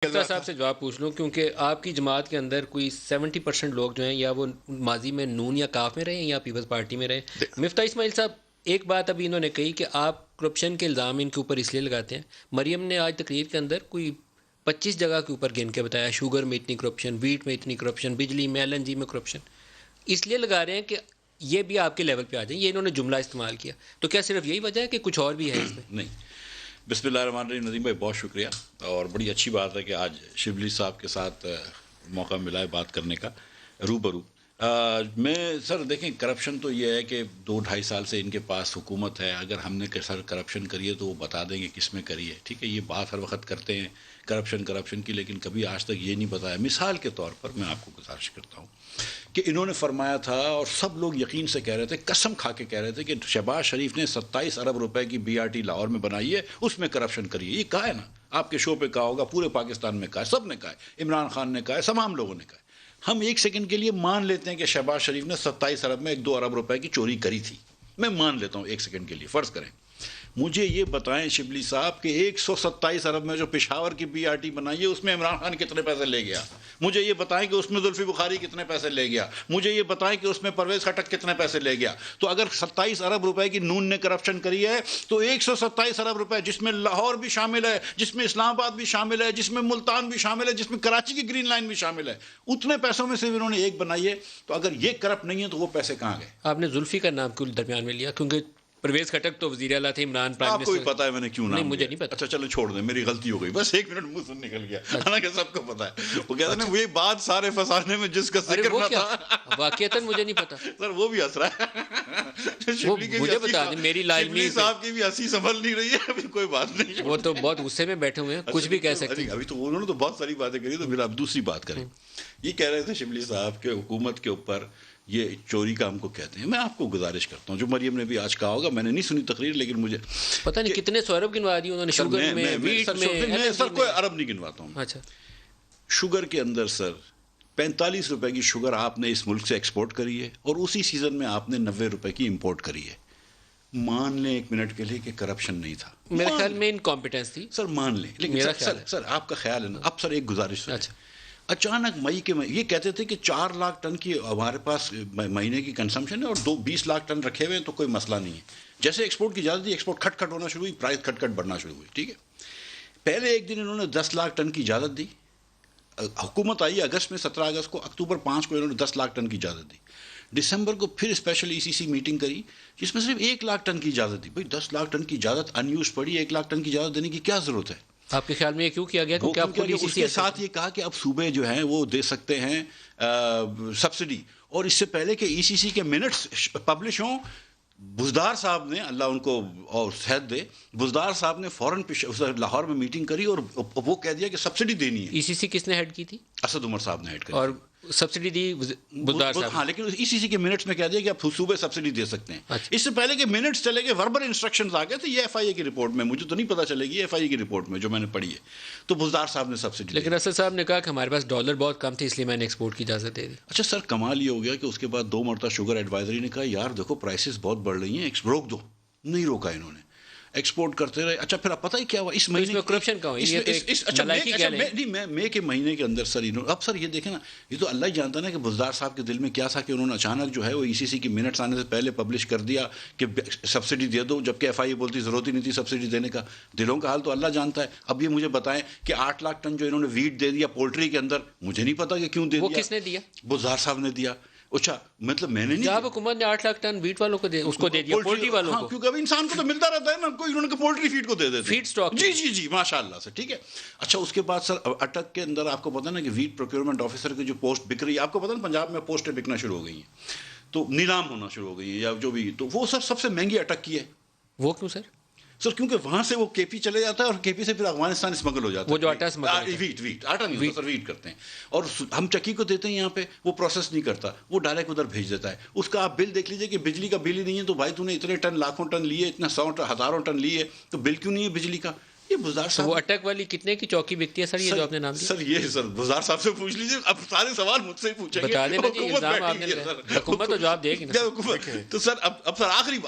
صاحب سے جواب پوچھ لوں کیونکہ آپ کی جماعت کے اندر کوئی 70% لوگ جو ہیں یا وہ ماضی میں نون یا کاف میں رہے ہیں یا پیپلز پارٹی میں رہے. مفتاح اسماعیل صاحب ایک بات ابھی انہوں نے کہی کہ آپ کرپشن کے الزام ان کے اوپر اس لیے لگاتے ہیں. مریم نے آج تقریر کے اندر کوئی 25 جگہ کے اوپر گن کے بتایا شوگر میں اتنی کرپشن, ویٹ میں اتنی کرپشن, بجلی میں, LNG میں کرپشن. اس لیے لگا رہے ہیں کہ یہ بھی آپ کے لیول پہ آ جائیں. یہ انہوں نے جملہ استعمال کیا, تو کیا صرف یہی وجہ ہے کہ کچھ اور بھی ہے اس میں؟ نہیں. بسم اللہ الرحمن الرحیم. ندیم بھائی بہت شکریہ, اور بڑی اچھی بات ہے کہ آج شبلی صاحب کے ساتھ موقع ملا ہے بات کرنے کا روبرو. میں سر دیکھیں, کرپشن تو یہ ہے کہ 2-2.5 سال سے ان کے پاس حکومت ہے. اگر ہم نے سر کرپشن کری ہے تو وہ بتا دیں گے کس میں کری ہے. ٹھیک ہے, یہ بات ہر وقت کرتے ہیں کرپشن کی, لیکن کبھی آج تک یہ نہیں بتایا. مثال کے طور پر میں آپ کو گزارش کرتا ہوں کہ انہوں نے فرمایا تھا اور سب لوگ یقین سے کہہ رہے تھے, قسم کھا کے کہہ رہے تھے کہ شہباز شریف نے 27 ارب روپے کی BRT لاہور میں بنائی ہے, اس میں کرپشن کری ہے. یہ کہا ہے نا, آپ کے شو پہ کہا ہوگا, پورے پاکستان میں کہا ہے, سب نے کہا ہے, عمران خان نے کہا ہے, تمام لوگوں نے کہا ہے. ہم ایک سیکنڈ کے لیے مان لیتے ہیں کہ شہباز شریف نے 27 ارب میں 1-2 ارب روپے کی چوری کری تھی. میں مان لیتا ہوں ایک سیکنڈ کے لیے, فرض کریں. مجھے یہ بتائیں شبلی صاحب کہ 127 ارب میں جو پشاور کی BRT بنائی ہے اس میں عمران خان کتنے پیسے لے گیا. مجھے یہ بتائیں کہ اس میں زلفی بخاری کتنے پیسے لے گیا. مجھے یہ بتائیں کہ اس میں پرویز خٹک کتنے پیسے لے گیا. تو اگر 27 ارب روپے کی نون نے کرپشن کری ہے تو 127 ارب روپے, جس میں لاہور بھی شامل ہے, جس میں اسلام آباد بھی شامل ہے, جس میں ملتان بھی شامل ہے, جس میں کراچی کی گرین لائن بھی شامل ہے, اتنے پیسوں میں سے انہوں نے ایک بنائی ہے. تو اگر یہ کرپٹ نہیں ہے تو وہ پیسے کہاں گئے؟ آپ نے زلفی کا نام کیوں درمیان میں لیا؟ کیونکہ پرویز خٹک تو وزیر اعلیٰ تھے, عمران پرائم منسٹر. آپ کو بھی پتا ہے میں نے کیوں نام نہیں, مجھے نہیں پتا. اچھا چلو چھوڑ دیں, میری غلطی ہو گئی, بس 1 منٹ منہ سے نکل گیا, حالانکہ سب کو پتا ہے. وہ کہتے ہیں وہی بات سارے فسانے میں جس کا ذکر نہ تھا. واقعتاً مجھے نہیں پتا سر, وہ بھی ہنس رہا ہے. مجھے بتا دیں, میری لا علمی صاحب کی بھی ہنسی سنبھل نہیں رہی ہے. ابھی کوئی بات نہیں, وہ تو بہت غصے میں بیٹھے ہوئے ہیں, کچھ بھی کہہ سکتے ہیں. ابھی تو انہوں نے تو بہت ساری باتیں کری, تو پھر آپ دوسری بات کریں. یہ کہہ رہے تھے شبلی صاحب کہ حکومت کے اوپر یہ چوری کا ہم کو کہتے ہیں. میں آپ کو گزارش کرتا ہوں, جو مریم نے بھی آج کہا ہوگا, میں نے نہیں سنی تقریر, لیکن مجھے پتہ نہیں کتنے سو ارب گنوا دی انہوں نے شوگر میں, ویٹ میں. سر کوئی ارب نہیں گنواتا ہوں. اچھا, شوگر کے اندر سر 45 روپے کی شوگر آپ نے اس ملک سے ایکسپورٹ کری ہے, اور اسی سیزن میں آپ نے 90 روپے کی امپورٹ کری ہے. مان لیں 1 منٹ کے لیے کہ کرپشن نہیں تھا, میرے خیال میں انکمپیٹنس تھی سر, مان لیں. لیکن سر آپ کا خیال ہے نا. اب سر ایک گزارش, اچھا, اچانک مئی کے یہ کہتے تھے کہ 4 لاکھ ٹن کی ہمارے پاس مہینے کی کنسمپشن ہے اور 20 لاکھ ٹن رکھے ہوئے ہیں, تو کوئی مسئلہ نہیں ہے. جیسے ایکسپورٹ کی اجازت دی, ایکسپورٹ کھٹ ہونا شروع ہوئی, پرائز کھٹ بڑھنا شروع ہوئی. ٹھیک ہے, پہلے ایک دن انہوں نے 10 لاکھ ٹن کی اجازت دی. حکومت آئی اگست میں, 17 اگست کو, اکتوبر 5 کو انہوں نے 10 لاکھ ٹن کی اجازت دی. دسمبر کو پھر اسپیشل ECC میٹنگ کری جس میں صرف 1 لاکھ ٹن کی اجازت دی. بھائی 10 لاکھ ٹن کی اجازت ان یوز پڑی, 1 لاکھ ٹن کی اجازت دینے کی کیا ضرورت ہے؟ آپ کے خیال میں یہ کیوں کیا گیا؟ کیونکہ آپ اس کے ساتھ یہ کہا کہ اب صوبے جو ہیں وہ دے سکتے ہیں سبسڈی, اور اس سے پہلے کہ ECC کے منٹس پبلش ہوں, بزدار صاحب نے, اللہ ان کو اور صحت دے, بزدار صاحب نے فوراً لاہور میں میٹنگ کری اور وہ کہہ دیا کہ سبسڈی دینی ہے. ECC کس نے ہیڈ کی تھی؟ اسد عمر صاحب نے ہیڈ کی, اور سبسڈی دی بزدار صاحب. ہاں, لیکن ECC کے منٹس میں کہہ دیا کہ آپ صوبے سبسڈی دے سکتے ہیں. اس سے پہلے کہ منٹس چلے گئے, وربل انسٹرکشنز آ گئے تھے. یہ FIA کی رپورٹ میں, مجھے تو نہیں پتا چلے گی, FIA کی رپورٹ میں جو میں نے پڑھی ہے, تو بزدار صاحب نے سبسڈی. لیکن اسد صاحب نے کہا کہ ہمارے پاس ڈالر بہت کم تھے اس لیے میں نے ایکسپورٹ کی اجازت دے دی. اچھا سر, کمال یہ ہو گیا کہ اس کے بعد 2 مرتبہ شوگر ایڈوائزری نے کہا یار دیکھو پرائسز بہت بڑھ رہی ہیں, روک دو. نہیں روکا انہوں نے, ایکسپورٹ کرتے رہے. اچھا پھر آپ پتہ ہی کیا ہوا اس مہینے میں کرپشن کا مئی کے مہینے کے اندر سر, اب سر یہ دیکھیں نا, یہ تو اللہ ہی جانتا نا کہ بزدار صاحب کے دل میں کیا تھا کہ انہوں نے اچانک جو ہے وہ ECC کی منٹس آنے سے پہلے پبلش کر دیا کہ سبسڈی دے دو, جبکہ FIA بولتی ضرورت ہی نہیں تھی سبسڈی دینے کا. دلوں کا حال تو اللہ جانتا ہے. اب یہ مجھے بتائیں کہ 8 لاکھ ٹن جو انہوں نے ویٹ دے دیا پولٹری کے اندر, مجھے نہیں پتا کہ کیوں دے دیا. وہ کس نے دیا؟ بزدار صاحب نے دیا. اچھا مطلب میں نے نہیں, جب حکومت نے 8 لاکھ ٹن ویٹ والوں کو اس کو دے دیا, پولٹری والوں کو, کیونکہ اب انسان کو تو ملتا رہتا ہے نا, کوئی انہوں نے پولٹری فیڈ کو دے دیتے, فیڈ اسٹاک. جی ماشاء اللہ سے, ٹھیک ہے. اچھا اس کے بعد سر اٹک کے اندر آپ کو پتا نا کہ ویٹ پروکیورمنٹ آفیسر کی جو پوسٹ بک رہی ہے, آپ کو پتا نا پنجاب میں پوسٹیں بکنا شروع ہو گئی ہیں, تو نیلام ہونا شروع ہو گئی ہیں یا جو بھی, تو وہ سر سب سے مہنگی اٹک کی ہے. وہ کیوں سر؟ سر کیونکہ وہاں سے وہ KP چلے جاتا ہے اور KP سے پھر افغانستان اسمگل ہو جاتا ہے. وہ جو آٹا اسمگل, ویٹ آٹا نہیں ہوتا سر, ویٹ کرتے ہیں, اور ہم چکی کو دیتے ہیں یہاں پہ, وہ پروسیس نہیں کرتا, وہ ڈائریکٹ ادھر بھیج دیتا ہے. اس کا آپ بل دیکھ لیجئے کہ بجلی کا بل ہی نہیں ہے, تو بھائی تو نے اتنے ٹن لاکھوں ٹن لیے, اتنا 100 ہزاروں ٹن لیے, تو بل کیوں نہیں ہے بجلی کا؟ یہ بزدار صاحب. وہ اٹک والی کتنے کی چوکی بکتی ہے سر, یہ جو آپ نے نام دیا؟ سر یہ سر بزدار صاحب سے پوچھ لیجیے, اب سارے سوال مجھ سے ہی پوچھیں گے, بتا دینا جی, الزام آپ نے, حکومت تو جواب دے گی نا. تو سر اب سر آخری